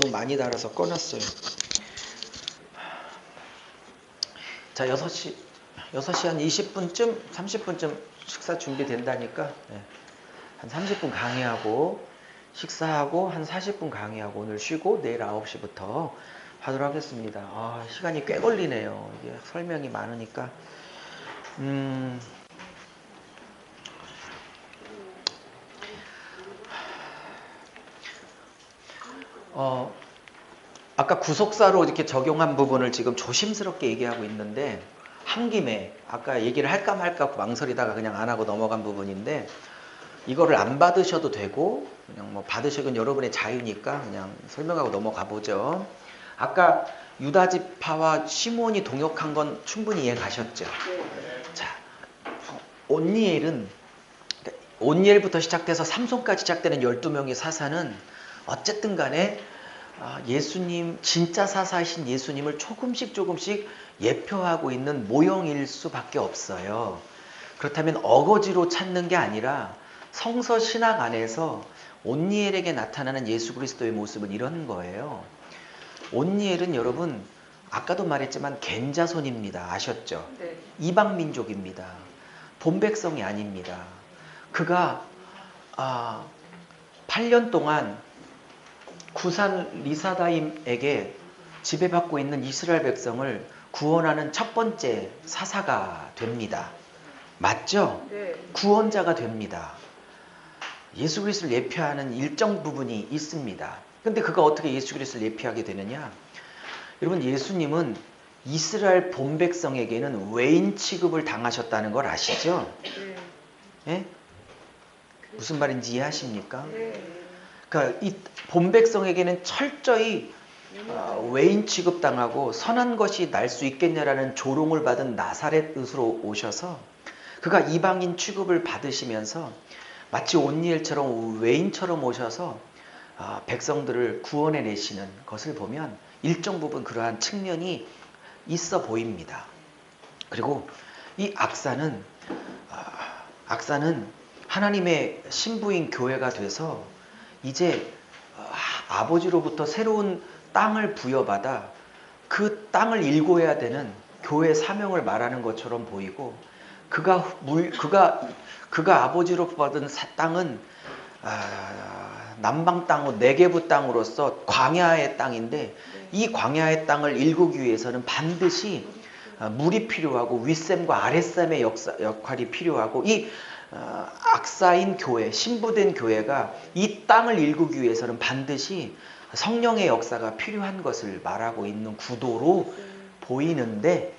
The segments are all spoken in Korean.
너무 많이 달아서 꺼놨어요. 자, 6시 한 20분쯤, 30분쯤 식사 준비된다니까 한 30분 강의하고 식사하고 한 40분 강의하고 오늘 쉬고 내일 9시부터 하도록 하겠습니다. 시간이 꽤 걸리네요. 이게 설명이 많으니까. 아까 구속사로 이렇게 적용한 부분을 지금 조심스럽게 얘기하고 있는데, 한 김에 아까 얘기를 할까 말까 망설이다가 그냥 안 하고 넘어간 부분인데, 이거를 안 받으셔도 되고 그냥 뭐 받으시건 여러분의 자유니까 그냥 설명하고 넘어가 보죠. 아까 유다지파와 시몬이 동역한 건 충분히 이해 가셨죠? 자, 온니엘부터 시작돼서 삼손까지 시작되는 12명의 사사는 어쨌든 간에 예수님, 진짜 사사이신 예수님을 조금씩 예표하고 있는 모형일 수밖에 없어요. 그렇다면 어거지로 찾는 게 아니라 성서 신학 안에서 온니엘에게 나타나는 예수 그리스도의 모습은 이런 거예요. 온니엘은 여러분 아까도 말했지만 겐자손입니다. 아셨죠? 네. 이방 민족입니다. 본백성이 아닙니다. 그가 8년 동안 구산 리사다임에게 지배받고 있는 이스라엘 백성을 구원하는 첫 번째 사사가 됩니다. 맞죠? 네. 구원자가 됩니다. 예수 그리스도를 예표하는 일정 부분이 있습니다. 근데 그가 어떻게 예수 그리스도를 예표하게 되느냐? 여러분, 예수님은 이스라엘 본백성에게는 외인 취급을 당하셨다는 걸 아시죠? 네? 무슨 말인지 이해하십니까? 그러니까 이 본백성에게는 철저히 외인 취급당하고 선한 것이 날 수 있겠냐라는 조롱을 받은 나사렛으로 오셔서 그가 이방인 취급을 받으시면서 마치 온니엘처럼 외인처럼 오셔서 백성들을 구원해 내시는 것을 보면 일정 부분 그러한 측면이 있어 보입니다. 그리고 이 악사는 하나님의 신부인 교회가 돼서 이제 아버지로부터 새로운 땅을 부여받아 그 땅을 일궈야 되는 교회의 사명을 말하는 것처럼 보이고, 그가 아버지로 받은 땅은 남방 땅으로 네게부 땅으로서 광야의 땅인데, 이 광야의 땅을 일구기 위해서는 반드시 물이 필요하고 윗샘과 아랫샘의 역할이 필요하고, 이 악사인 교회, 신부된 교회가 이 땅을 일구기 위해서는 반드시 성령의 역사가 필요한 것을 말하고 있는 구도로 보이는데,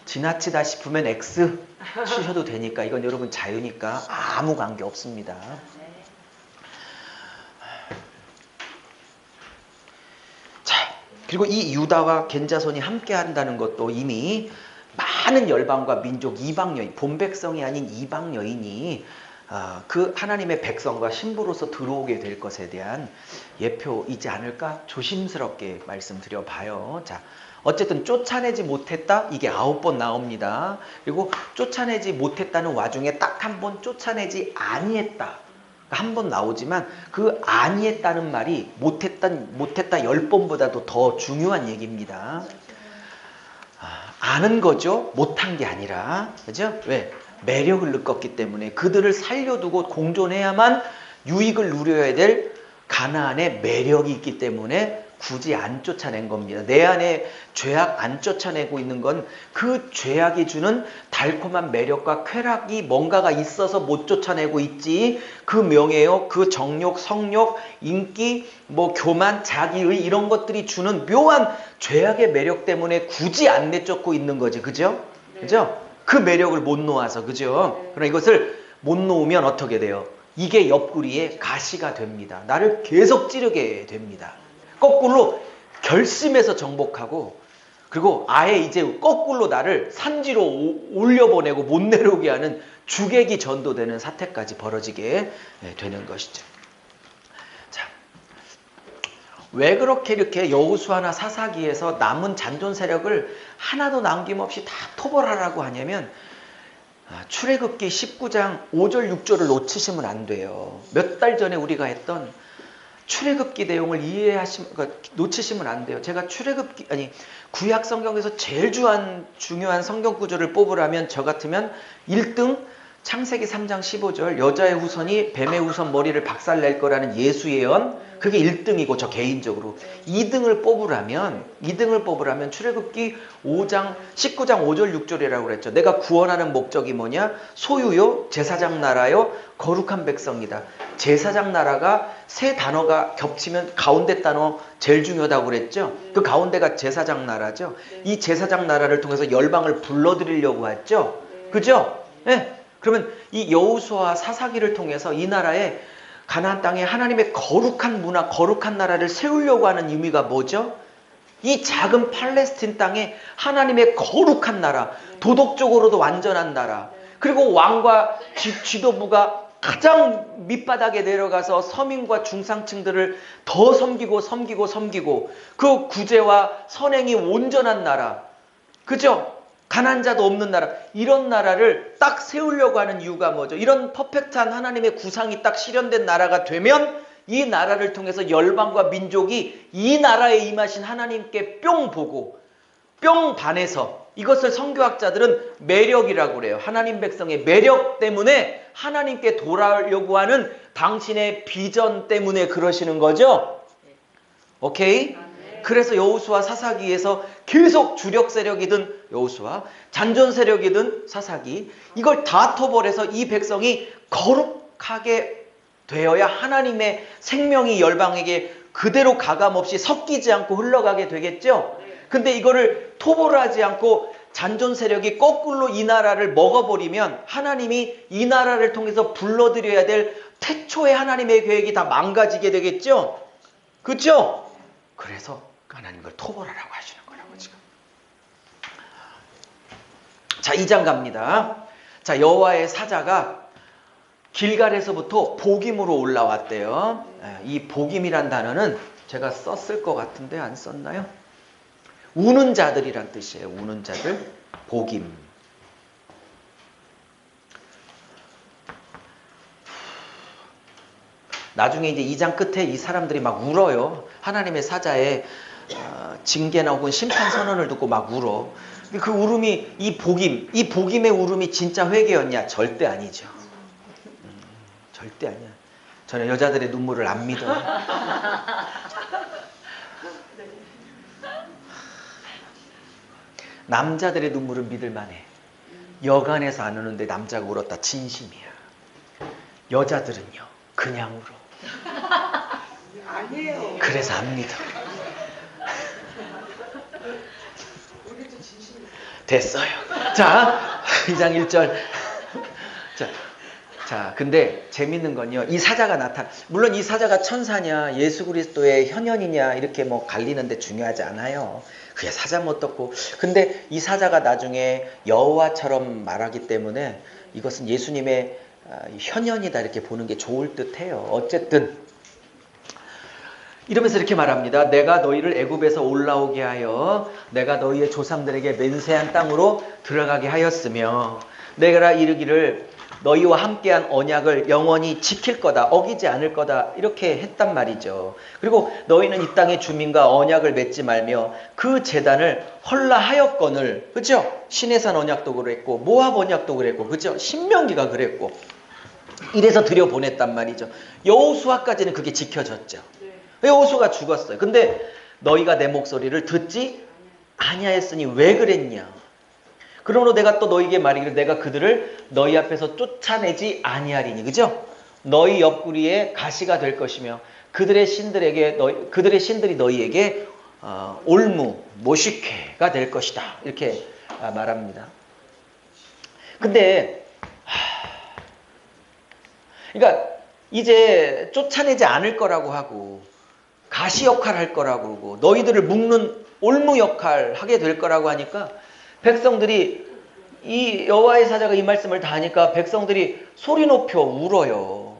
지나치다 싶으면 X 치셔도 되니까 이건 여러분 자유니까 아무 관계 없습니다. 자, 그리고 이 유다와 겐자손이 함께 한다는 것도 이미 많은 열방과 민족, 이방 여인, 본백성이 아닌 이방 여인이 그 하나님의 백성과 신부로서 들어오게 될 것에 대한 예표이지 않을까 조심스럽게 말씀드려 봐요. 자, 어쨌든 쫓아내지 못했다, 이게 9번 나옵니다. 그리고 쫓아내지 못했다는 와중에 딱 한 번 쫓아내지 아니했다, 한 번 나오지만 그 아니했다는 말이 못했다 10번보다도 더 중요한 얘기입니다. 아는 거죠. 못한 게 아니라. 그죠? 왜? 매력을 느꼈기 때문에 그들을 살려두고 공존해야만 유익을 누려야 될 가나안의 매력이 있기 때문에 굳이 안 쫓아낸 겁니다. 내 안에 죄악 안 쫓아내고 있는 건 그 죄악이 주는 달콤한 매력과 쾌락이 뭔가가 있어서 못 쫓아내고 있지, 그 명예요, 그 정욕, 성욕, 인기, 교만, 자기의 이런 것들이 주는 묘한 죄악의 매력 때문에 굳이 안 내쫓고 있는 거지. 그죠? 네. 그죠? 그 매력을 못 놓아서. 그죠? 네. 그러나 이것을 못 놓으면 어떻게 돼요? 이게 옆구리에 가시가 됩니다. 나를 계속 찌르게 됩니다. 거꾸로 결심해서 정복하고, 그리고 아예 이제 거꾸로 나를 산지로 올려보내고 못 내려오게 하는 주객이 전도되는 사태까지 벌어지게 되는 것이죠. 자, 왜 그렇게 이렇게 여호수아나 사사기에서 남은 잔존 세력을 하나도 남김없이 다 토벌하라고 하냐면, 출애굽기 19장 5절 6절을 놓치시면 안 돼요. 몇 달 전에 우리가 했던 출애굽기 내용을 그러니까 놓치시면 안 돼요. 제가 구약 성경에서 제일 중요한 성경 구절을 뽑으라면 저 같으면 1등 창세기 3장 15절 여자의 후손이 뱀의 후손 머리를 박살낼 거라는 예수 예언, 그게 1등이고 저 개인적으로 2등을 뽑으라면 출애굽기 5장 19장 5절 6절이라고 그랬죠. 내가 구원하는 목적이 뭐냐? 소유요, 제사장 나라요, 거룩한 백성이다. 제사장 나라가 세 단어가 겹치면 가운데 단어 제일 중요하다고 그랬죠. 그 가운데가 제사장 나라죠. 이 제사장 나라를 통해서 열방을 불러들이려고 했죠. 그죠? 네. 그러면 이 여호수아 사사기를 통해서 이 나라에 가나안 땅에 하나님의 거룩한 문화, 거룩한 나라를 세우려고 하는 의미가 뭐죠? 이 작은 팔레스틴 땅에 하나님의 거룩한 나라, 도덕적으로도 완전한 나라, 그리고 왕과 지도부가 가장 밑바닥에 내려가서 서민과 중상층들을 더 섬기고 그 구제와 선행이 온전한 나라, 그죠? 가난자도 없는 나라, 이런 나라를 딱 세우려고 하는 이유가 뭐죠? 이런 퍼펙트한 하나님의 구상이 딱 실현된 나라가 되면 이 나라를 통해서 열방과 민족이 이 나라에 임하신 하나님께 뿅 보고 뿅 반해서, 이것을 선교학자들은 매력이라고 그래요. 하나님 백성의 매력 때문에 하나님께 돌아오려고 하는 당신의 비전 때문에 그러시는 거죠. 오케이? 그래서 여호수아 사사기에서 계속 주력 세력이든 여호수아, 잔존 세력이든 사사기, 이걸 다 토벌해서 이 백성이 거룩하게 되어야 하나님의 생명이 열방에게 그대로 가감없이 섞이지 않고 흘러가게 되겠죠. 근데 이거를 토벌하지 않고 잔존 세력이 거꾸로 이 나라를 먹어버리면 하나님이 이 나라를 통해서 불러들여야 될 태초의 하나님의 계획이 다 망가지게 되겠죠. 그렇죠? 그래서 하나님 걸 토벌하라고 하시는 거라고 지금. 자, 2장 갑니다. 자, 여호와의 사자가 길갈에서부터 복임으로 올라왔대요. 이 복임이란 단어는 제가 썼을 것 같은데 안 썼나요? 우는 자들이란 뜻이에요. 우는 자들, 복임. 나중에 이제 2장 끝에 이 사람들이 막 울어요. 하나님의 사자의 징계나 혹은 심판 선언을 듣고 막 울어. 그 울음이 이 복임의 울음이 진짜 회개였냐? 절대 아니죠. 절대 아니야. 저는 여자들의 눈물을 안 믿어요. 남자들의 눈물은 믿을만해. 여간에서 안 우는데 남자가 울었다 진심이야. 여자들은요 그냥 울어. 아니에요. 그래서 안 믿어. 됐어요. 자, 2장 1절. 자, 근데 재밌는 건요. 이 사자가 물론 이 사자가 천사냐, 예수 그리스도의 현현이냐 이렇게 뭐 갈리는데 중요하지 않아요. 그게 사자면 어떻고. 근데 이 사자가 나중에 여호와처럼 말하기 때문에 이것은 예수님의 현현이다 이렇게 보는 게 좋을 듯해요. 어쨌든 이러면서 이렇게 말합니다. 내가 너희를 애굽에서 올라오게 하여 내가 너희의 조상들에게 맹세한 땅으로 들어가게 하였으며 내가 이르기를 너희와 함께한 언약을 영원히 지킬 거다, 어기지 않을 거다 이렇게 했단 말이죠. 그리고 너희는 이 땅의 주민과 언약을 맺지 말며 그 제단을 헐라하였거늘, 그죠? 시내산 언약도 그랬고 모압 언약도 그랬고, 그죠? 신명기가 그랬고 이래서 들여보냈단 말이죠. 여호수아까지는 그게 지켜졌죠. 여호수아가 죽었어요. 근데 너희가 내 목소리를 듣지 아니하였으니 왜 그랬냐? 그러므로 내가 또 너희에게 말이기를 내가 그들을 너희 앞에서 쫓아내지 아니하리니, 그죠? 너희 옆구리에 가시가 될 것이며 그들의 신들이 너희에게 올무, 모시케가 될 것이다 이렇게 말합니다. 근데 그러니까 이제 쫓아내지 않을 거라고 하고 가시 역할 할 거라고 그러고 너희들을 묶는 올무 역할 하게 될 거라고 하니까 백성들이, 이 여호와의 사자가 이 말씀을 다 하니까 백성들이 소리 높여 울어요.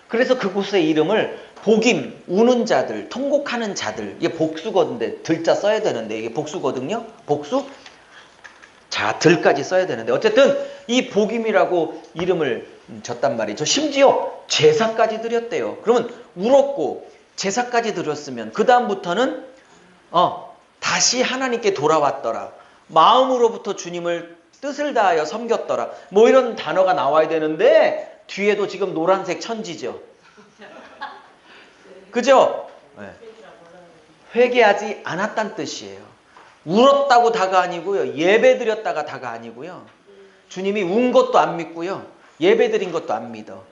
그래서 그곳의 이름을 복임, 우는 자들, 통곡하는 자들, 이게 복수거든요. 들자 써야 되는데 이게 복수거든요. 복수? 자, 들까지 써야 되는데 어쨌든 이 복임이라고 이름을 줬단 말이죠. 심지어 제사까지 드렸대요. 그러면 울었고 제사까지 드렸으면 그 다음부터는 다시 하나님께 돌아왔더라. 마음으로부터 주님을 뜻을 다하여 섬겼더라. 뭐 이런 단어가 나와야 되는데 뒤에도 지금 노란색 천지죠. 그죠? 네. 회개하지 않았다는 뜻이에요. 울었다고 다가 아니고요. 예배 드렸다가 다가 아니고요. 주님이 운 것도 안 믿고요. 예배 드린 것도 안 믿어.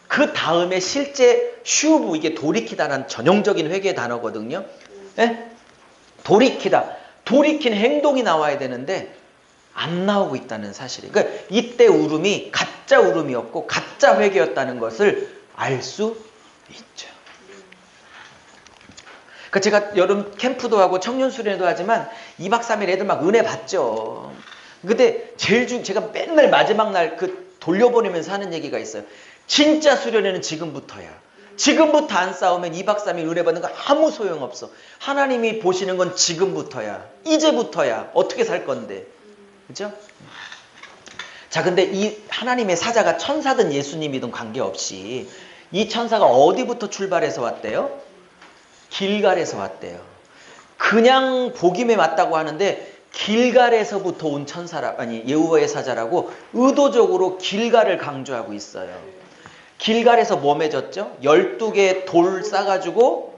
그 다음에 실제 슈브, 이게 돌이키다라는 전형적인 회개의 단어거든요. 네? 돌이키다. 돌이킨 행동이 나와야 되는데 안 나오고 있다는 사실이에요. 그러니까 이때 울음이 가짜 울음이었고 가짜 회개였다는 것을 알 수 있죠. 그러니까 제가 여름 캠프도 하고 청년 수련회도 하지만 2박 3일 애들 막 은혜 받죠. 근데 제가 맨날 마지막 날 그 돌려보내면서 하는 얘기가 있어요. 진짜 수련회는 지금부터야. 지금부터 안 싸우면 2박 3일 은혜 받는 거 아무 소용없어. 하나님이 보시는 건 지금부터야. 이제부터야. 어떻게 살 건데. 그죠? 자, 근데 이 하나님의 사자가 천사든 예수님이든 관계없이 이 천사가 어디부터 출발해서 왔대요? 길갈에서 왔대요. 그냥 복임에 왔다고 하는데 길갈에서부터 온 여호와의 사자라고 의도적으로 길갈을 강조하고 있어요. 길갈에서 뭐 맺었죠? 12개의 돌 싸가지고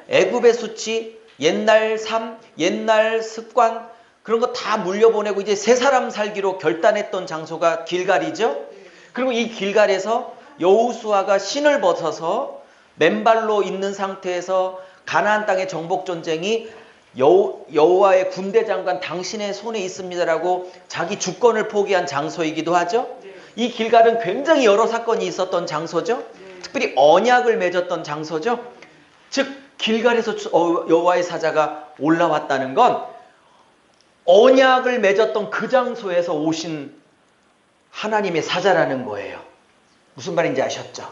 애굽의 수치, 옛날 삶, 옛날 습관 그런 거 다 물려보내고 이제 새 사람 살기로 결단했던 장소가 길갈이죠. 그리고 이 길갈에서 여호수아가 신을 벗어서 맨발로 있는 상태에서 가나안 땅의 정복 전쟁이 여호와의 군대 장관 당신의 손에 있습니다라고 자기 주권을 포기한 장소이기도 하죠. 이 길갈은 굉장히 여러 사건이 있었던 장소죠. 특별히 언약을 맺었던 장소죠. 즉 길갈에서 여호와의 사자가 올라왔다는 건 언약을 맺었던 그 장소에서 오신 하나님의 사자라는 거예요. 무슨 말인지 아셨죠?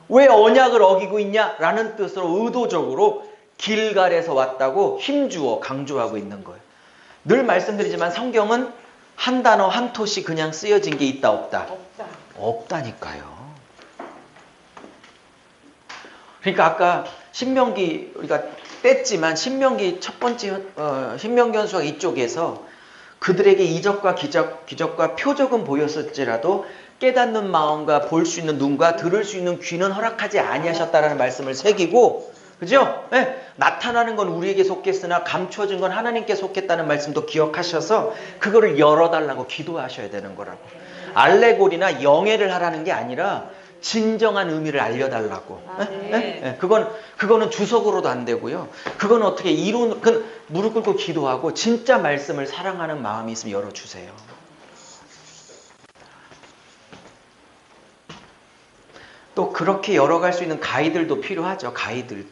왜 언약을 어기고 있냐라는 뜻으로 의도적으로 길갈에서 왔다고 힘주어 강조하고 있는 거예요. 늘 말씀드리지만 성경은 한 단어 한 토시 그냥 쓰여진 게 있다 없다? 없다니까요. 그러니까 아까 신명기 우리가 뗐지만 신명기 첫 번째 신명기 현수가 이쪽에서 그들에게 이적과 기적과 표적은 보였을지라도 깨닫는 마음과 볼 수 있는 눈과 들을 수 있는 귀는 허락하지 아니하셨다라는 말씀을 새기고, 그죠? 네. 나타나는 건 우리에게 속했으나 감춰진 건 하나님께 속했다는 말씀도 기억하셔서 그거를 열어달라고 기도하셔야 되는 거라고. 알레고리나 영예를 하라는 게 아니라 진정한 의미를 알려달라고. 네? 그거는 주석으로도 안 되고요. 그건 어떻게 무릎 꿇고 기도하고 진짜 말씀을 사랑하는 마음이 있으면 열어주세요. 또 그렇게 열어갈 수 있는 가이들도 필요하죠. 가이드.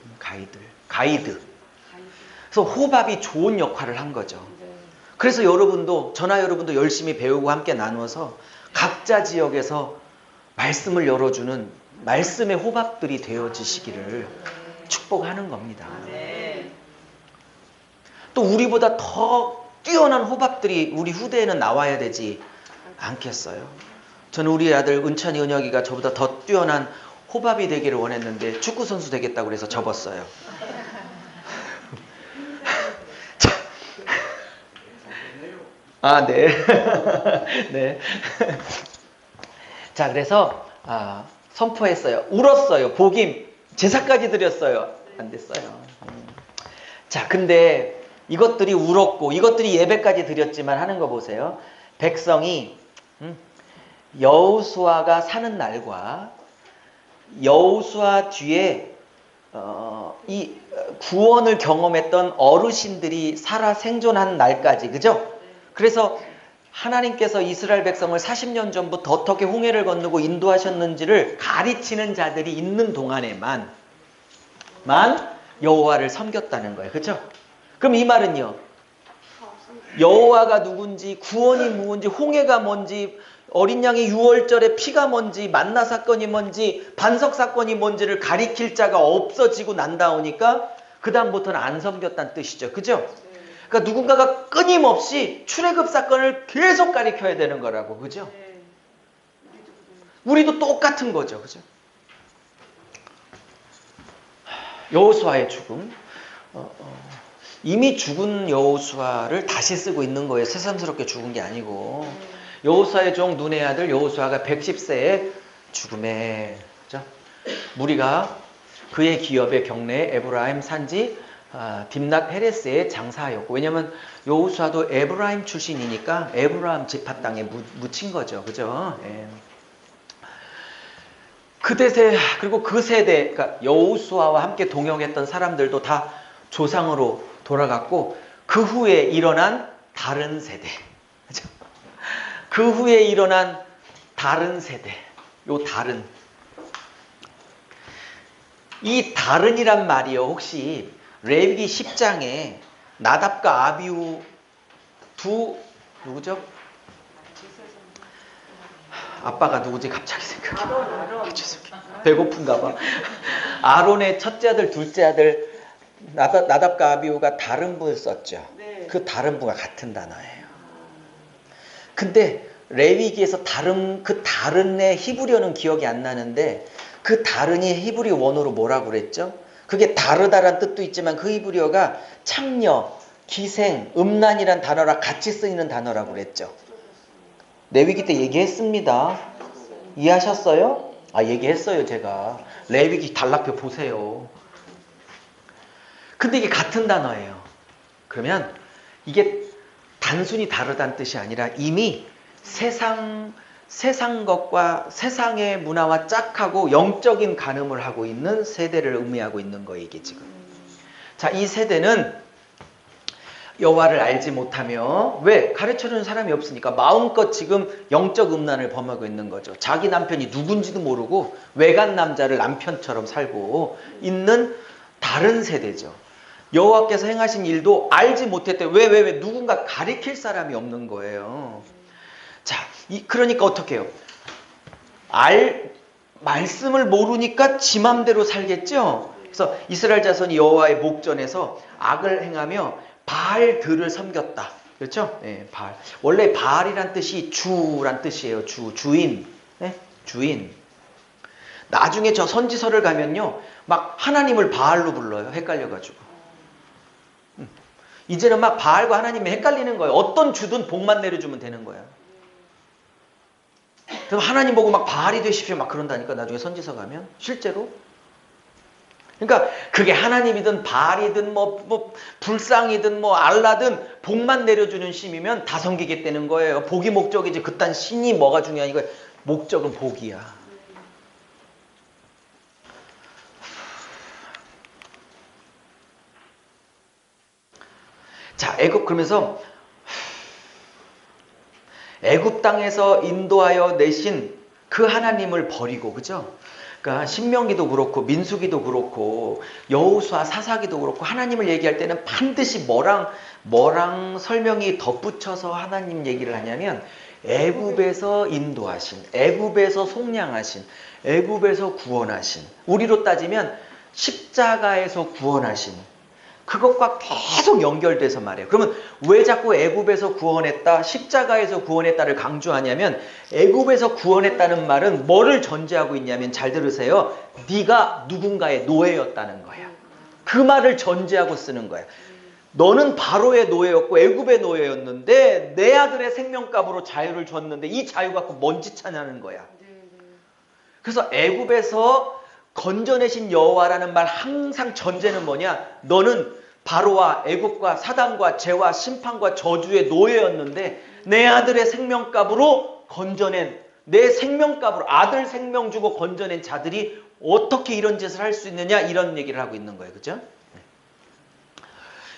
그래서 호밥이 좋은 역할을 한 거죠. 그래서 저나 여러분도 열심히 배우고 함께 나누어서 각자 지역에서 말씀을 열어주는 말씀의 호밥들이 되어지시기를 축복하는 겁니다. 또 우리보다 더 뛰어난 호밥들이 우리 후대에는 나와야 되지 않겠어요? 저는 우리 아들 은찬이, 은혁이가 저보다 더 뛰어난 호밥이 되기를 원했는데 축구선수 되겠다고 그래서 접었어요. 네. 네. 자, 그래서 선포했어요. 울었어요. 복임, 제사까지 드렸어요. 안 됐어요. 자, 근데 이것들이 울었고 이것들이 예배까지 드렸지만 하는 거 보세요. 백성이 여호수아가 사는 날과 여호수아 뒤에 이 구원을 경험했던 어르신들이 살아 생존한 날까지, 그죠? 그래서 하나님께서 이스라엘 백성을 40년 전부터 어떻게 홍해를 건너고 인도하셨는지를 가르치는 자들이 있는 동안에만 여호와를 섬겼다는 거예요. 그죠? 그럼 이 말은요, 여호와가 누군지, 구원이 뭔지, 홍해가 뭔지, 어린 양의 유월절의 피가 뭔지, 만나 사건이 뭔지, 반석 사건이 뭔지를 가리킬 자가 없어지고 난다오니까 그 다음부터는 안 섬겼다는 뜻이죠. 그죠? 그러니까 누군가가 끊임없이 출애굽 사건을 계속 가리켜야 되는 거라고. 그죠? 우리도 똑같은 거죠. 그죠? 여호수아의 죽음. 이미 죽은 여호수아를 다시 쓰고 있는 거예요. 새삼스럽게 죽은 게 아니고. 여호수아의 종 눈의 아들 여호수아가 110세에 죽음에, 그죠? 무리가 그의 기업의 경내에 에브라임 산지 딥낫 헤레스에 장사하였고, 왜냐면 여호수아도 에브라임 출신이니까 에브라임 지파 땅에 묻힌 거죠. 그죠? 예. 그리고 그 세대, 그러니까 여호수아와 함께 동역했던 사람들도 다 조상으로 돌아갔고, 그 후에 일어난 다른 세대, 그죠? 그 후에 일어난 다른 세대, 이 다른이란 말이요, 혹시 레위기 10장에 나답과 아비후 누구죠? 아빠가 누구지? 갑자기 생각이. 아론. 배고픈가 봐. 아론의 첫째 아들, 둘째 아들 나답과 아비후가 다른 분을 썼죠. 네. 그 다른 분과 같은 단어예요. 근데 레위기에서 그 다른의 히브리어는 기억이 안 나는데, 그 다른이 히브리 원어로 뭐라고 그랬죠? 그게 다르다란 뜻도 있지만 그 히브리어가 창녀, 기생, 음란이란 단어랑 같이 쓰이는 단어라고 그랬죠. 레위기 때 얘기했습니다. 이해하셨어요? 얘기했어요, 제가. 레위기 단락표 보세요. 근데 이게 같은 단어예요. 그러면 이게 단순히 다르다는 뜻이 아니라 이미 세상 것과 세상의 문화와 짝하고 영적인 간음을 하고 있는 세대를 의미하고 있는 거예요, 이게 지금. 자, 이 세대는 여호와를 알지 못하며, 왜? 가르쳐주는 사람이 없으니까 마음껏 지금 영적 음란을 범하고 있는 거죠. 자기 남편이 누군지도 모르고 외간 남자를 남편처럼 살고 있는 다른 세대죠. 여호와께서 행하신 일도 알지 못했대. 왜? 누군가 가리킬 사람이 없는 거예요. 자, 그러니까 어떻게 해요? 말씀을 모르니까 지 맘대로 살겠죠? 그래서 이스라엘 자손이 여호와의 목전에서 악을 행하며 바알들을 섬겼다. 그렇죠? 네, 바알. 원래 바알이란 뜻이 주란 뜻이에요. 주인. 네? 주인. 나중에 저 선지서를 가면요, 막 하나님을 바알로 불러요. 헷갈려가지고. 이제는 막 바알과 하나님이 헷갈리는 거예요. 어떤 주든 복만 내려주면 되는 거야. 그럼 하나님 보고 막 바알이 되십시오 막 그런다니까, 나중에 선지서 가면. 실제로. 그러니까 그게 하나님이든 바알이든 뭐 불상이든 뭐 알라든 복만 내려주는 신이면 다 섬기겠다는 거예요. 복이 목적이지 그딴 신이 뭐가 중요한, 이거 목적은 복이야. 자, 그러면서 애굽 땅에서 인도하여 내신 그 하나님을 버리고, 그죠? 그러니까 신명기도 그렇고 민수기도 그렇고 여호수아 사사기도 그렇고 하나님을 얘기할 때는 반드시 뭐랑 설명이 덧붙여서 하나님 얘기를 하냐면, 애굽에서 인도하신, 애굽에서 속량하신, 애굽에서 구원하신, 우리로 따지면 십자가에서 구원하신, 그것과 계속 연결돼서 말해요. 그러면 왜 자꾸 애굽에서 구원했다, 십자가에서 구원했다를 강조하냐면, 애굽에서 구원했다는 말은 뭐를 전제하고 있냐면, 잘 들으세요. 네가 누군가의 노예였다는 거야. 그 말을 전제하고 쓰는 거야. 너는 바로의 노예였고 애굽의 노예였는데 내 아들의 생명값으로 자유를 줬는데 이 자유 갖고 뭔 짓 하냐는 거야. 그래서 애굽에서 건져내신 여호와라는 말 항상 전제는 뭐냐? 너는 바로와 애굽과 사단과 죄와 심판과 저주의 노예였는데 내 아들의 생명값으로 건져낸, 내 생명값으로 아들 생명 주고 건져낸 자들이 어떻게 이런 짓을 할 수 있느냐, 이런 얘기를 하고 있는 거예요. 그죠?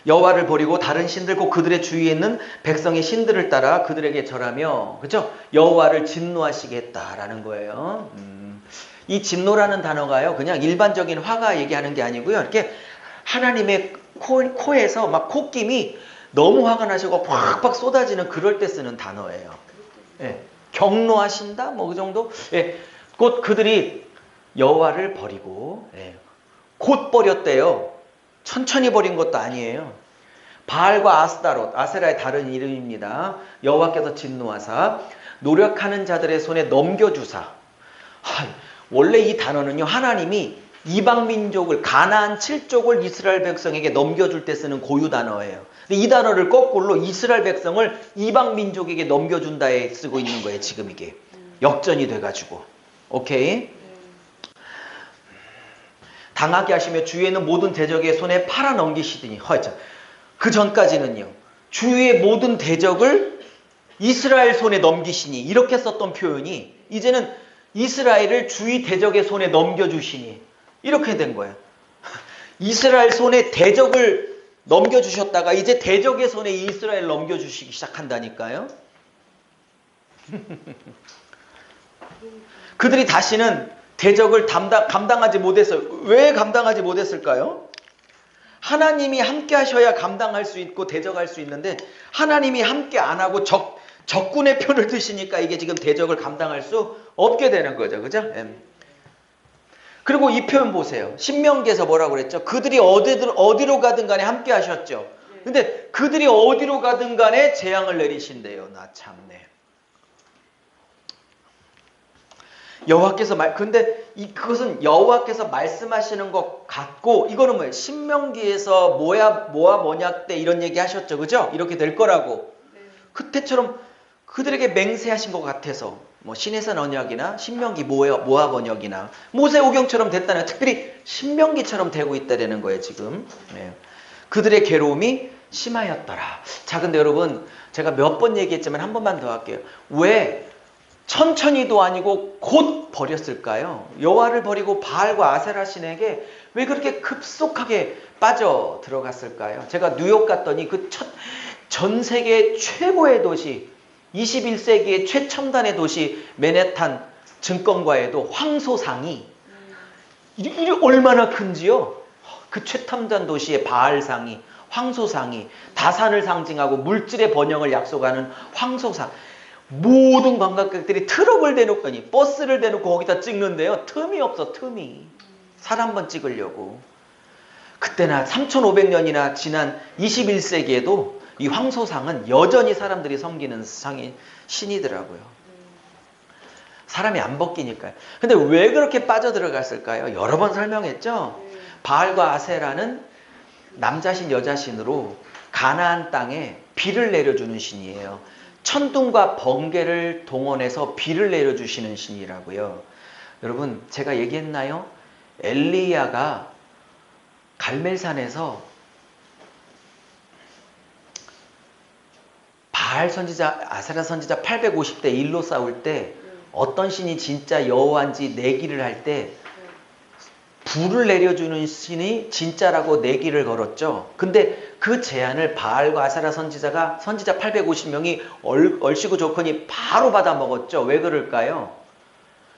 여호와를 버리고 다른 신들, 곧 그들의 주위에 있는 백성의 신들을 따라 그들에게 절하며, 그죠? 여호와를 진노하시게 했다라는 거예요. 이 진노라는 단어가요, 그냥 일반적인 화가 얘기하는 게 아니고요, 이렇게 하나님의 코에서 막 콧김이 너무 화가 나시고 팍팍 쏟아지는 그럴 때 쓰는 단어예요. 예, 경노하신다, 뭐 그 정도. 예, 곧 그들이 여호와를 버리고, 곧 버렸대요. 천천히 버린 것도 아니에요. 바알과 아스타롯, 아세라의 다른 이름입니다. 여호와께서 진노하사 노력하는 자들의 손에 넘겨주사. 원래 이 단어는요, 하나님이 이방 민족을 가나안 7족을 이스라엘 백성에게 넘겨줄 때 쓰는 고유 단어예요. 근데 이 단어를 거꾸로 이스라엘 백성을 이방 민족에게 넘겨준다에 쓰고 있는 거예요. 지금 이게 역전이 돼가지고. 오케이. 당하게 하시며 주위에는 모든 대적의 손에 팔아 넘기시더니 그 전까지는요. 주위의 모든 대적을 이스라엘 손에 넘기시니 이렇게 썼던 표현이 이제는 이스라엘을 주위 대적의 손에 넘겨주시니 이렇게 된 거예요. 이스라엘 손에 대적을 넘겨주셨다가 이제 대적의 손에 이스라엘 넘겨주시기 시작한다니까요. 그들이 다시는 대적을 감당하지 못했어요. 왜 감당하지 못했을까요? 하나님이 함께 하셔야 감당할 수 있고 대적할 수 있는데 하나님이 함께 안 하고 적군의 편을 드시니까 이게 지금 대적을 감당할 수 없게 되는 거죠. 그죠? 그리고 이 표현 보세요. 신명기에서 뭐라고 그랬죠? 그들이 어디로 가든 간에 함께 하셨죠. 근데 그들이 어디로 가든 간에 재앙을 내리신대요. 나 참네. 여호와께서 근데 그것은 여호와께서 말씀하시는 것 같고 이거는 뭐예요? 신명기에서 뭐야 뭐냐 때 이런 얘기 하셨죠. 그죠? 이렇게 될 거라고. 그때처럼 그들에게 맹세하신 것 같아서 뭐 신해산 언약이나 신명기 모압 언약이나 모세오경처럼 됐다는 특별히 신명기처럼 되고 있다는 거예요. 지금. 네. 그들의 괴로움이 심하였더라. 자, 근데 여러분 제가 몇 번 얘기했지만 한 번만 더 할게요. 왜 천천히도 아니고 곧 버렸을까요? 여호와를 버리고 바알과 아세라 신에게 왜 그렇게 급속하게 빠져 들어갔을까요? 제가 뉴욕 갔더니 그 전 세계 최고의 도시 21세기의 최첨단의 도시 맨해탄 증권가에도 황소상이 얼마나 큰지요? 그 최첨단 도시의 바알상이 황소상이 다산을 상징하고 물질의 번영을 약속하는 황소상 모든 관광객들이 트럭을 대놓고 버스를 대놓고 거기다 찍는데요. 틈이 없어. 틈이. 사람 한 번 찍으려고. 그때나 3500년이나 지난 21세기에도 이 황소상은 여전히 사람들이 섬기는 신이더라고요. 사람이 안 벗기니까요. 근데 왜 그렇게 빠져들어갔을까요? 여러 번 설명했죠. 바알과 아세라는 남자신 여자신으로 가나안 땅에 비를 내려주는 신이에요. 천둥과 번개를 동원해서 비를 내려주시는 신이라고요. 여러분 제가 얘기했나요? 엘리야가 갈멜산에서 바알 선지자, 아세라 선지자 850대 1로 싸울 때 어떤 신이 진짜 여호와인지 내기를 할 때 불을 내려주는 신이 진짜라고 내기를 걸었죠. 근데 그 제안을 바알과 아세라 선지자 850명이 얼씨구 좋거니 바로 받아먹었죠. 왜 그럴까요?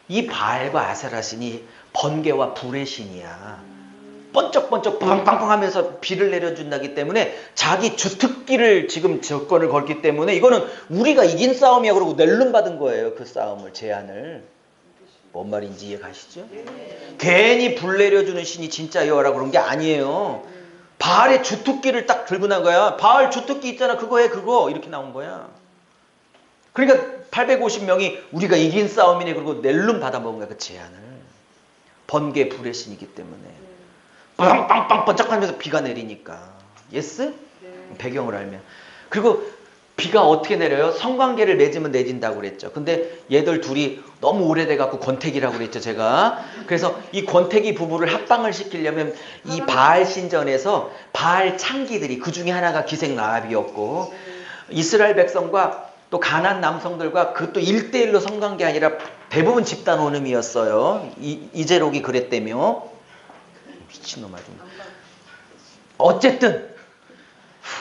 이 바알과 아세라 신이 번개와 불의 신이야. 번쩍번쩍 빵빵빵 하면서 비를 내려준다기 때문에 자기 주특기를 지금 조건을 걸기 때문에 이거는 우리가 이긴 싸움이야 그러고 낼름 받은 거예요. 그 싸움을 제안을. 뭔 말인지 이해 가시죠? 괜히 불 내려주는 신이 진짜 여호와라고 그런 게 아니에요. 바알의 주특기를 딱 들고 난 거야. 바알 주특기 있잖아. 그거 해 그거. 이렇게 나온 거야. 그러니까 850명이 우리가 이긴 싸움이네 그러고 낼름 받아먹은 거야. 그 제안을. 번개 불의 신이기 때문에. 빵빵빵 번쩍하면서 비가 내리니까. 예스? 배경을 알면. 그리고 비가 어떻게 내려요? 성관계를 맺으면 내린다고 그랬죠. 근데 얘들 둘이 너무 오래돼갖고 권태기라고 그랬죠, 제가. 그래서 이 권태기 부부를 합방을 시키려면 이 바알 신전에서 바알 창기들이 그 중에 하나가 기생 라합이었고 이스라엘 백성과 또 가나안 남성들과 그것도 1대1로 성관계 아니라 대부분 집단 혼음이었어요. 이제록이 그랬다며. 미친놈 아주. 어쨌든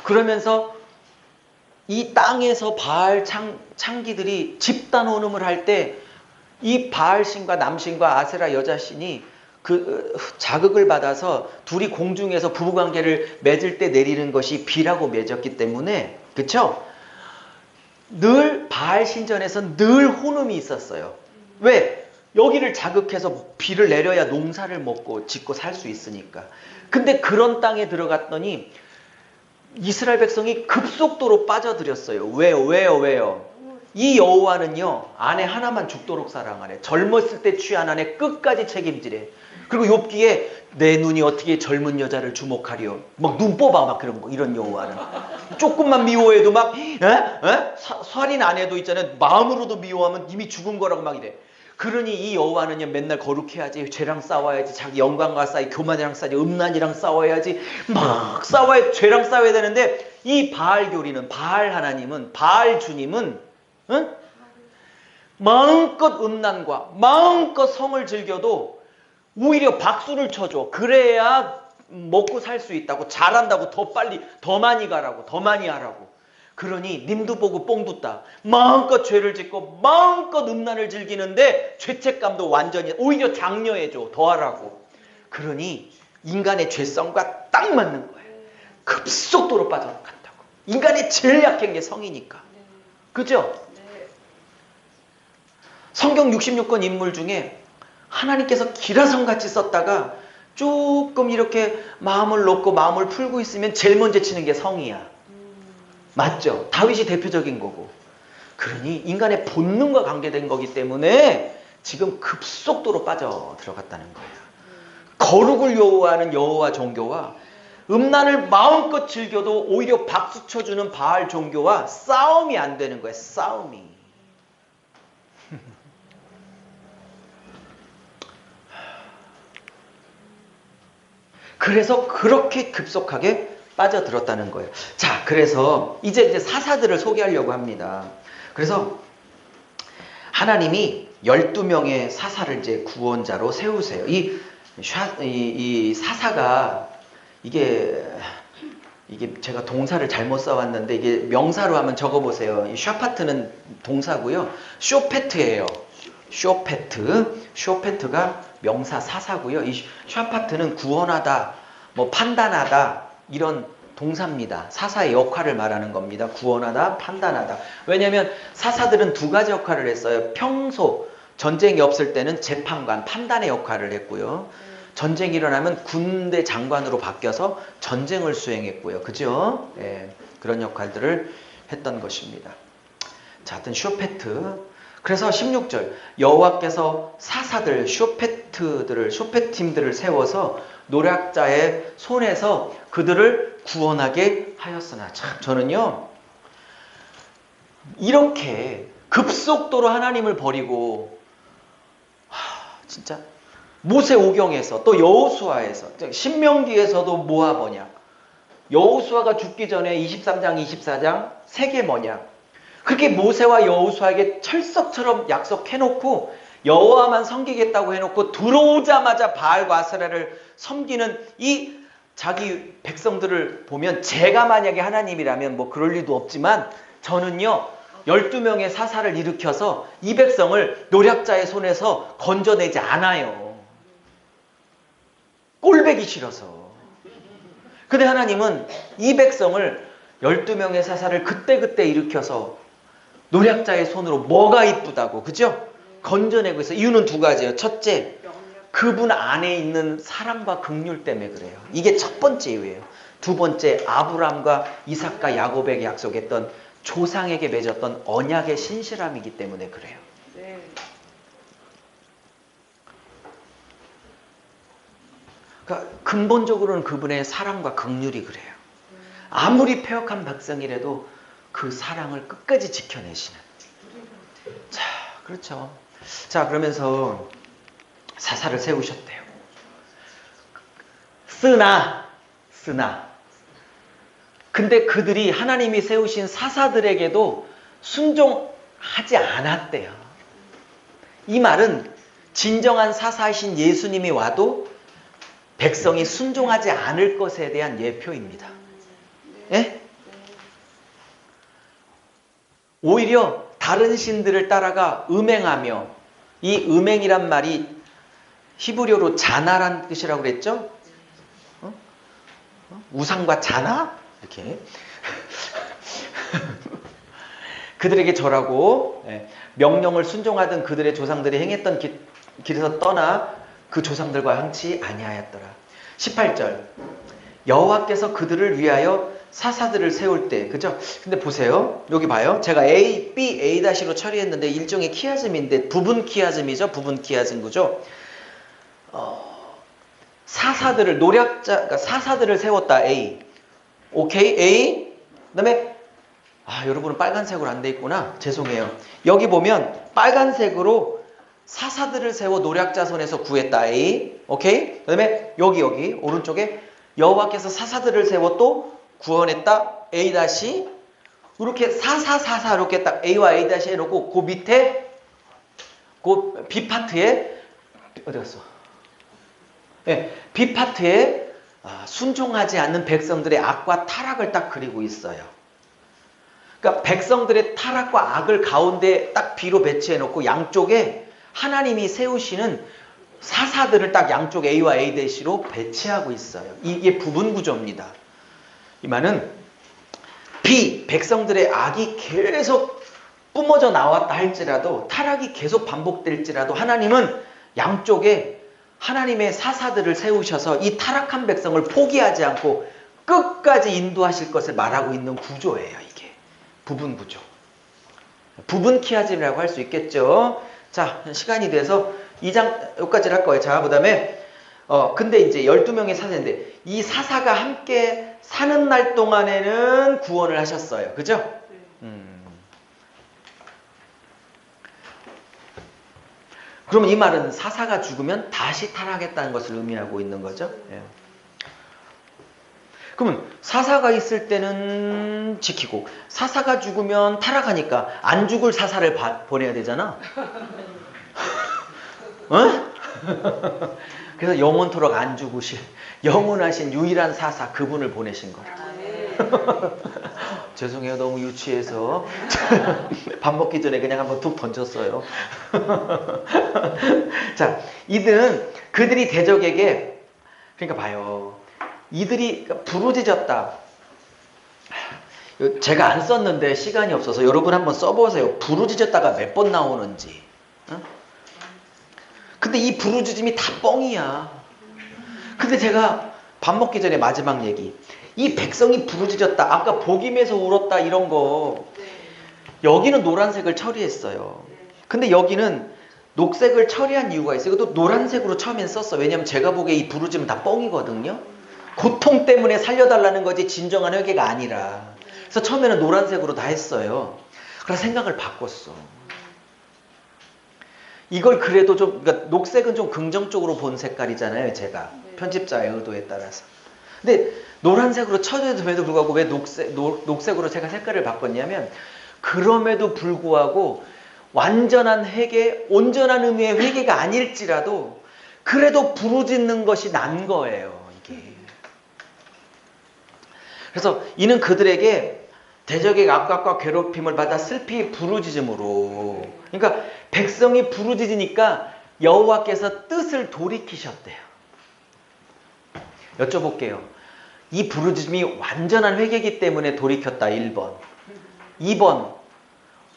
그러면서 이 땅에서 바알 창기들이 집단 혼음을 할 때 이 바알 신과 남신과 아세라 여자신이 그 자극을 받아서 둘이 공중에서 부부관계를 맺을 때 내리는 것이 비라고 맺었기 때문에 그쵸? 늘 바알 신전에서 늘 혼음이 있었어요. 왜? 여기를 자극해서 비를 내려야 농사를 먹고 짓고 살 수 있으니까. 근데 그런 땅에 들어갔더니 이스라엘 백성이 급속도로 빠져들였어요. 왜요? 이 여호와는요 아내 하나만 죽도록 사랑하래. 젊었을 때 취한 아내 끝까지 책임지래. 그리고 욥기에 내 눈이 어떻게 젊은 여자를 주목하리요. 막 눈 뽑아 막 그런 거 이런 여호와는. 조금만 미워해도 막 살인 안 해도 있잖아요. 마음으로도 미워하면 이미 죽은 거라고 막 이래. 그러니 이 여호와는요 맨날 거룩해야지, 죄랑 싸워야지, 자기 영광과 싸이, 교만이랑 싸야지, 음란이랑 싸워야지, 막 싸워야, 죄랑 싸워야 되는데 이 바알 교리는, 바알 하나님은, 바알 주님은 마음껏 음란과 마음껏 성을 즐겨도 오히려 박수를 쳐줘. 그래야 먹고 살 수 있다고, 잘한다고, 더 빨리, 더 많이 가라고, 더 많이 하라고. 그러니 님도 보고 뽕 뒀다. 마음껏 죄를 짓고 마음껏 음란을 즐기는데 죄책감도 완전히 오히려 장려해줘. 더 하라고. 그러니 인간의 죄성과 딱 맞는 거예요. 급속도로 빠져간다고. 인간의 제일 약한 게 성이니까. 그죠? 성경 66권 인물 중에 하나님께서 기라성같이 썼다가 조금 이렇게 마음을 놓고 마음을 풀고 있으면 제일 먼저 치는 게 성이야. 맞죠? 다윗이 대표적인 거고. 그러니 인간의 본능과 관계된 거기 때문에 지금 급속도로 빠져 들어갔다는 거예요. 거룩을 요구하는 여호와 종교와 음란을 마음껏 즐겨도 오히려 박수 쳐주는 바알 종교와 싸움이 안 되는 거예요. 싸움이. 그래서 그렇게 급속하게 빠져들었다는 거예요. 자, 그래서 이제 사사들을 소개하려고 합니다. 그래서 하나님이 12명의 사사를 이제 구원자로 세우세요. 이 사사가 이게 제가 동사를 잘못 써왔는데 이게 명사로 한번 적어보세요. 이 샤파트는 동사고요. 쇼페트예요. 쇼페트가 명사 사사고요. 이 샤파트는 구원하다, 뭐 판단하다 이런 동사입니다. 사사의 역할을 말하는 겁니다. 구원하다, 판단하다. 왜냐하면 사사들은 두 가지 역할을 했어요. 평소 전쟁이 없을 때는 재판관, 판단의 역할을 했고요. 전쟁이 일어나면 군대 장관으로 바뀌어서 전쟁을 수행했고요. 그죠? 예, 그런 역할들을 했던 것입니다. 자, 하여튼 쇼페트. 그래서 16절 여호와께서 사사들, 쇼페팀들을 세워서 노략자의 손에서 그들을 구원하게 하였으나. 참, 저는요 이렇게 급속도로 하나님을 버리고 진짜 모세오경에서 또 여호수아에서, 신명기에서도 모아보냐, 여호수아가 죽기 전에 23장 24장 세계 뭐냐, 그렇게 모세와 여호수아에게 철석처럼 약속해놓고 여호와만 섬기겠다고 해놓고 들어오자마자 바알과 아세라를 섬기는 이 자기 백성들을 보면, 제가 만약에 하나님이라면 뭐 그럴 리도 없지만 저는요 12명의 사사를 일으켜서 이 백성을 노략자의 손에서 건져내지 않아요. 꼴배기 싫어서. 근데 하나님은 이 백성을 12명의 사사를 그때그때 일으켜서 노략자의 손으로 뭐가 이쁘다고, 그죠? 건져내고 있어요. 이유는 두 가지예요. 첫째, 그분 안에 있는 사랑과 긍휼 때문에 그래요. 이게 첫 번째 이유예요. 두 번째, 아브람과 이삭과 야곱에게 약속했던, 조상에게 맺었던 언약의 신실함이기 때문에 그래요. 그러니까 근본적으로는 그분의 사랑과 긍휼이 그래요. 아무리 패역한 백성이라도 그 사랑을 끝까지 지켜내시는. 자, 그렇죠. 자, 그러면서 사사를 세우셨대요. 쓰나. 근데 그들이 하나님이 세우신 사사들에게도 순종하지 않았대요. 이 말은 진정한 사사이신 예수님이 와도 백성이 순종하지 않을 것에 대한 예표입니다. 예? 오히려 다른 신들을 따라가 음행하며, 이 음행이란 말이 히브리어로 자나란 뜻이라고 그랬죠? 우상과 자나? 이렇게. 그들에게 절하고 명령을 순종하던 그들의 조상들이 행했던 길에서 떠나 그 조상들과 함치 아니하였더라. 18절 여호와께서 그들을 위하여 사사들을 세울 때, 그죠? 근데 보세요. 여기 봐요. 제가 A, B, A-로 처리했는데 일종의 키아즘인데 부분 키아즘이죠. 부분 키아즘, 그죠? 사사들을 그러니까 사사들을 세웠다. A. 오케이? A. 그다음에 여러분은 빨간색으로 안 돼 있구나. 죄송해요. 여기 보면 빨간색으로 사사들을 세워 노략자손에서 구했다. A. 오케이? 그다음에 여기 오른쪽에 여호와께서 사사들을 세워 또 구원했다. A 다시 이렇게 사사 이렇게 딱 A와 A 다시 해놓고 그 밑에 그 B 파트에 어디 갔어? 네, B 파트에 순종하지 않는 백성들의 악과 타락을 딱 그리고 있어요. 그러니까 백성들의 타락과 악을 가운데 딱 B로 배치해놓고 양쪽에 하나님이 세우시는 사사들을 딱 양쪽 A와 A 대시로 배치하고 있어요. 이게 부분 구조입니다. 이 말은 B, 백성들의 악이 계속 뿜어져 나왔다 할지라도 타락이 계속 반복될지라도 하나님은 양쪽에 하나님의 사사들을 세우셔서 이 타락한 백성을 포기하지 않고 끝까지 인도하실 것을 말하고 있는 구조예요. 이게 부분 구조. 부분 키아즘이라고 할 수 있겠죠. 자, 시간이 돼서 2장 여기까지 할 거예요. 자, 그 다음에 근데 이제 12명의 사사인데 이 사사가 함께 사는 날 동안에는 구원을 하셨어요. 그죠? 그러면 이 말은 사사가 죽으면 다시 타락했다는 것을 의미하고 있는 거죠. 예. 그러면 사사가 있을 때는 지키고 사사가 죽으면 타락하니까 안 죽을 사사를 보내야 되잖아. 어? 그래서 영원토록 안 죽으실 영원하신 유일한 사사 그분을 보내신 거예요. 죄송해요. 너무 유치해서 밥 먹기 전에 그냥 한번 툭 던졌어요. 자, 이들은 그들이 대적에게 그러니까 봐요. 이들이 부르짖었다. 제가 안 썼는데 시간이 없어서 여러분 한번 써보세요. 부르짖었다가 몇 번 나오는지. 근데 이 부르짖음이 다 뻥이야. 근데 제가 밥 먹기 전에 마지막 얘기. 이 백성이 부르짖었다. 아까 복임에서 울었다 이런 거. 여기는 노란색을 처리했어요. 근데 여기는 녹색을 처리한 이유가 있어요. 이것도 노란색으로 처음엔 썼어. 왜냐면 제가 보기에 이 부르짖음은 다 뻥이거든요. 고통 때문에 살려달라는 거지 진정한 회개가 아니라. 그래서 처음에는 노란색으로 다 했어요. 그래서 생각을 바꿨어. 이걸 그래도 좀 그러니까 녹색은 좀 긍정적으로 본 색깔이잖아요. 제가 편집자의 의도에 따라서. 근데 노란색으로 쳐져도 불구하고 왜 녹색으로 제가 색깔을 바꿨냐면 그럼에도 불구하고 완전한 회개, 온전한 의미의 회개가 아닐지라도 그래도 부르짖는 것이 난 거예요. 이게. 그래서 이는 그들에게 대적의 압박과 괴롭힘을 받아 슬피 부르짖음으로 그러니까 백성이 부르짖으니까 여호와께서 뜻을 돌이키셨대요. 여쭤볼게요. 이 부르짖음이 완전한 회개이기 때문에 돌이켰다. 1번. 2번.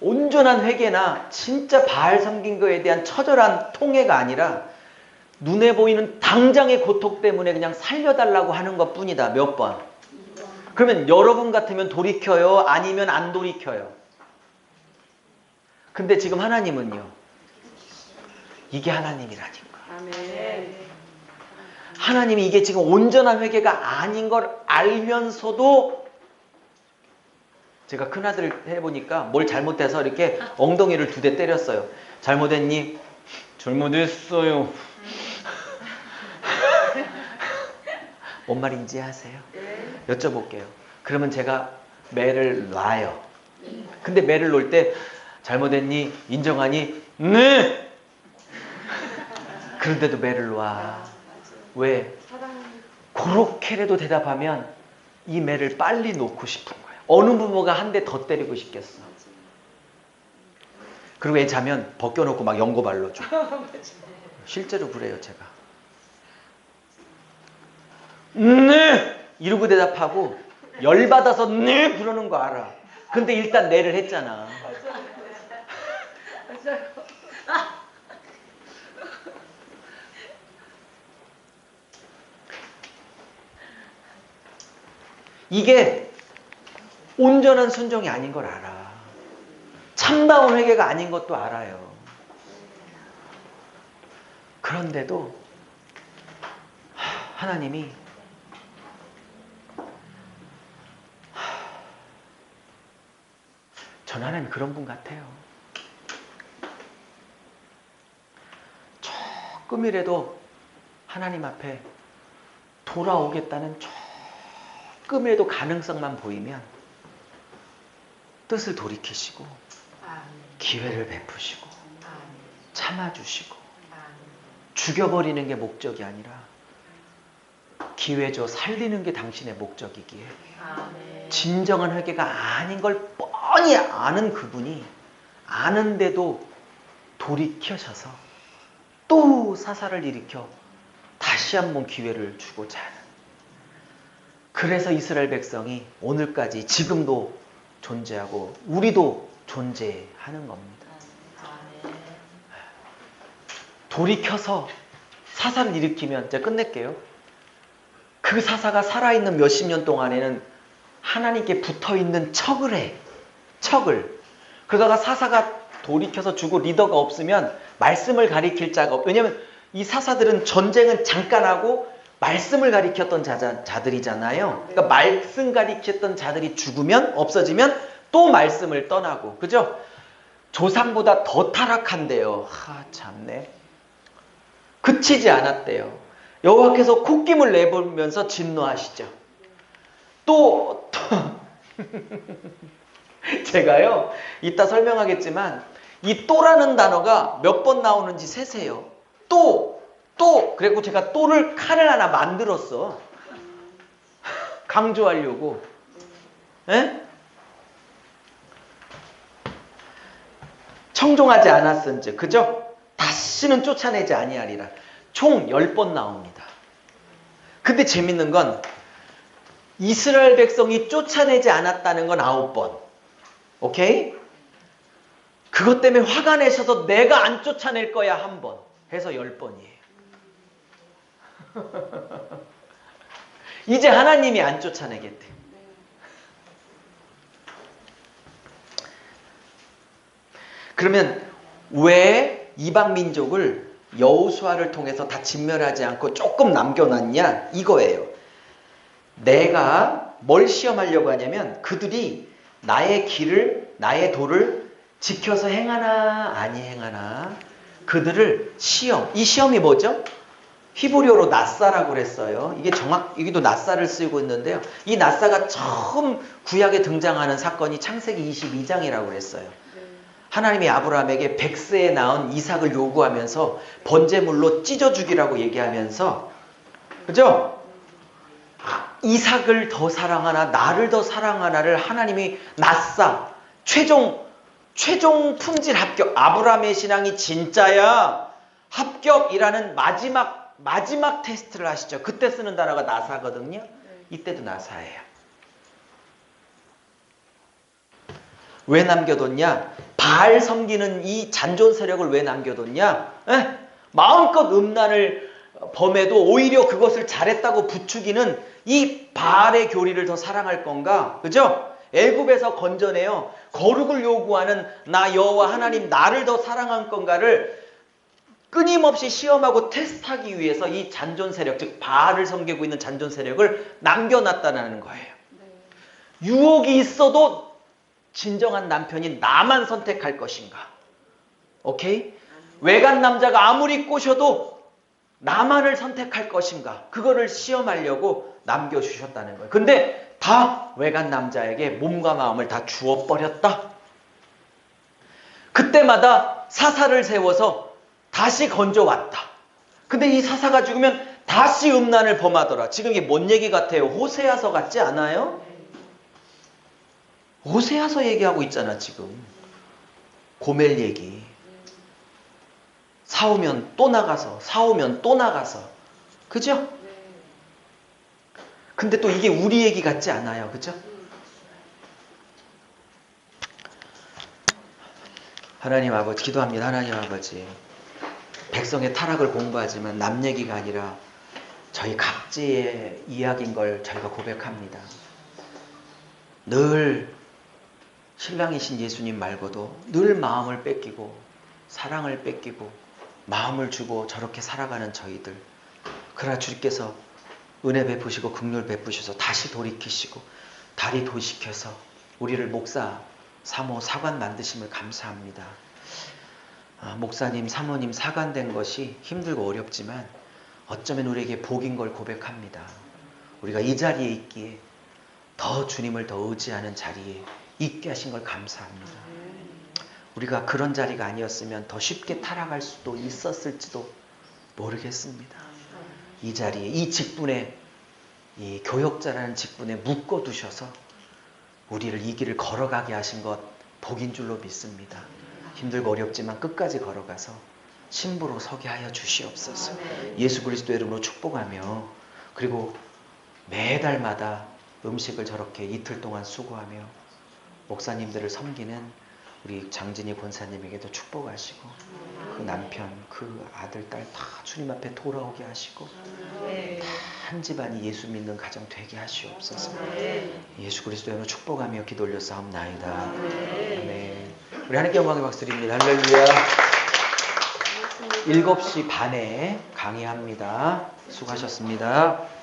온전한 회개나 진짜 바알 섬긴 거에 대한 처절한 통회가 아니라 눈에 보이는 당장의 고통 때문에 그냥 살려달라고 하는 것 뿐이다. 몇 번? 그러면 여러분 같으면 돌이켜요? 아니면 안 돌이켜요? 근데 지금 하나님은요. 이게 하나님이라니까. 아멘. 하나님이 이게 지금 온전한 회개가 아닌 걸 알면서도 제가 큰아들 해보니까 뭘 잘못해서 이렇게 엉덩이를 2대 때렸어요. 잘못했니? 잘못했어요. 뭔 말인지 아세요? 여쭤볼게요. 그러면 제가 매를 놔요. 근데 매를 놓을 때 잘못했니? 인정하니? 네! 그런데도 매를 놔. 왜? 그렇게라도 대답하면 이 매를 빨리 놓고 싶은 거예요. 어느 부모가 한 대 더 때리고 싶겠어. 그리고 애 자면 벗겨놓고 막 연고발로 줘. 실제로 그래요, 제가. 네! 이러고 대답하고 열받아서 네! 그러는 거 알아. 근데 일단 네를 했잖아. 이게 온전한 순종이 아닌 걸 알아. 참다운 회개가 아닌 것도 알아요. 그런데도 하나님이 전 하나님 그런 분 같아요. 조금이라도 하나님 앞에 돌아오겠다는 조금이라도 가능성만 보이면 뜻을 돌이키시고 기회를 베푸시고 참아주시고 죽여버리는 게 목적이 아니라 기회 줘 살리는 게 당신의 목적이기에 진정한 회개가 아닌 걸 뻔히 아는 그분이 아는데도 돌이켜셔서 또 사사를 일으켜 다시 한번 기회를 주고자 하는, 그래서 이스라엘 백성이 오늘까지 지금도 존재하고 우리도 존재하는 겁니다. 돌이켜서 사사를 일으키면 이제 끝낼게요. 그 사사가 살아있는 몇십 년 동안에는 하나님께 붙어있는 척을 해. 척을. 그러다가 사사가 돌이켜서 죽고 리더가 없으면 말씀을 가리킬 자가 왜냐면 이 사사들은 전쟁은 잠깐 하고 말씀을 가리켰던 자들이잖아요. 그러니까 말씀 가리켰던 자들이 죽으면 없어지면 또 말씀을 떠나고, 그죠? 조상보다 더 타락한대요. 참네. 그치지 않았대요. 여호와께서 콧김을 내보면서 진노하시죠. 또 제가요 이따 설명하겠지만 이 또라는 단어가 몇 번 나오는지 세세요. 또 그리고 제가 또를 칼을 하나 만들었어. 강조하려고. 에? 청종하지 않았은즉, 그죠? 다시는 쫓아내지 아니하리라. 총 10번 나옵니다. 근데 재밌는 건 이스라엘 백성이 쫓아내지 않았다는 건 9번. 오케이? 그것 때문에 화가 내셔서 내가 안 쫓아낼 거야 1번 해서 10번이에요. 이제 하나님이 안 쫓아내겠대. 그러면 왜 이방 민족을 여호수아를 통해서 다 진멸하지 않고 조금 남겨놨냐? 이거예요. 내가 뭘 시험하려고 하냐면 그들이 나의 길을, 나의 도를 지켜서 행하나 아니 행하나 그들을 시험. 이 시험이 뭐죠? 히브리어로 낫사라고 그랬어요. 여기도 낫사를 쓰고 있는데요. 이 낫사가 처음 구약에 등장하는 사건이 창세기 22장이라고 그랬어요. 하나님이 아브라함에게 100세에 낳은 이삭을 요구하면서 번제물로 찢어 죽이라고 얘기하면서, 그죠? 이삭을 더 사랑하나 나를 더 사랑하나를 하나님이 낫사, 최종 품질 합격, 아브라함의 신앙이 진짜야 합격이라는 마지막 테스트를 하시죠. 그때 쓰는 단어가 나사거든요. 이때도 나사예요. 왜 남겨뒀냐? 바알 섬기는 이 잔존 세력을 왜 남겨뒀냐? 마음껏 음란을 범해도 오히려 그것을 잘했다고 부추기는 이 바알의 교리를 더 사랑할 건가? 그죠? 애굽에서 건져내어 거룩을 요구하는 나 여호와 하나님 나를 더 사랑할 건가를 끊임없이 시험하고 테스트하기 위해서 이 잔존 세력, 즉 바알을 섬기고 있는 잔존 세력을 남겨놨다는 거예요. 유혹이 있어도 진정한 남편이 나만 선택할 것인가? 오케이? 외간 남자가 아무리 꼬셔도 나만을 선택할 것인가? 그거를 시험하려고 남겨주셨다는 거예요. 근데 다 외간 남자에게 몸과 마음을 다 주어버렸다. 그때마다 사사를 세워서 다시 건져왔다. 근데 이 사사가 죽으면 다시 음란을 범하더라. 지금 이게 뭔 얘기 같아요? 호세아서 같지 않아요? 호세아서 얘기하고 있잖아 지금. 고멜 얘기. 사오면 또 나가서, 사오면 또 나가서. 그죠? 근데 또 이게 우리 얘기 같지 않아요. 그죠? 하나님 아버지, 기도합니다. 하나님 아버지, 백성의 타락을 공부하지만 남 얘기가 아니라 저희 각지의 이야기인 걸 저희가 고백합니다. 늘 신랑이신 예수님 말고도 늘 마음을 뺏기고 사랑을 뺏기고 마음을 주고 저렇게 살아가는 저희들, 그러나 주께서 은혜 베푸시고 긍휼 베푸셔서 다시 돌이키시고 다리 도시켜서 우리를 목사, 사모, 사관 만드심을 감사합니다. 목사님, 사모님 사관된 것이 힘들고 어렵지만 어쩌면 우리에게 복인 걸 고백합니다. 우리가 이 자리에 있기에 더 주님을 더 의지하는 자리에 있게 하신 걸 감사합니다. 우리가 그런 자리가 아니었으면 더 쉽게 타락할 수도 있었을지도 모르겠습니다. 이 자리에, 이 직분에, 이 교역자라는 직분에 묶어두셔서 우리를 이 길을 걸어가게 하신 것 복인 줄로 믿습니다. 힘들고 어렵지만 끝까지 걸어가서 신부로 서게 하여 주시옵소서. 예수 그리스도의 이름으로 축복하며, 그리고 매달마다 음식을 저렇게 이틀 동안 수고하며 목사님들을 섬기는 우리 장진희 권사님에게도 축복하시고 그 남편, 그 아들, 딸 다 주님 앞에 돌아오게 하시고 한 집안이 예수 믿는 가정 되게 하시옵소서. 예수 그리스도의 이름으로 축복하며 기도 올려싸움나이다. 아멘. 우리 하나님께 영광의 박수 드립니다. 할렐루야. 7시 반에 강의합니다. 수고하셨습니다.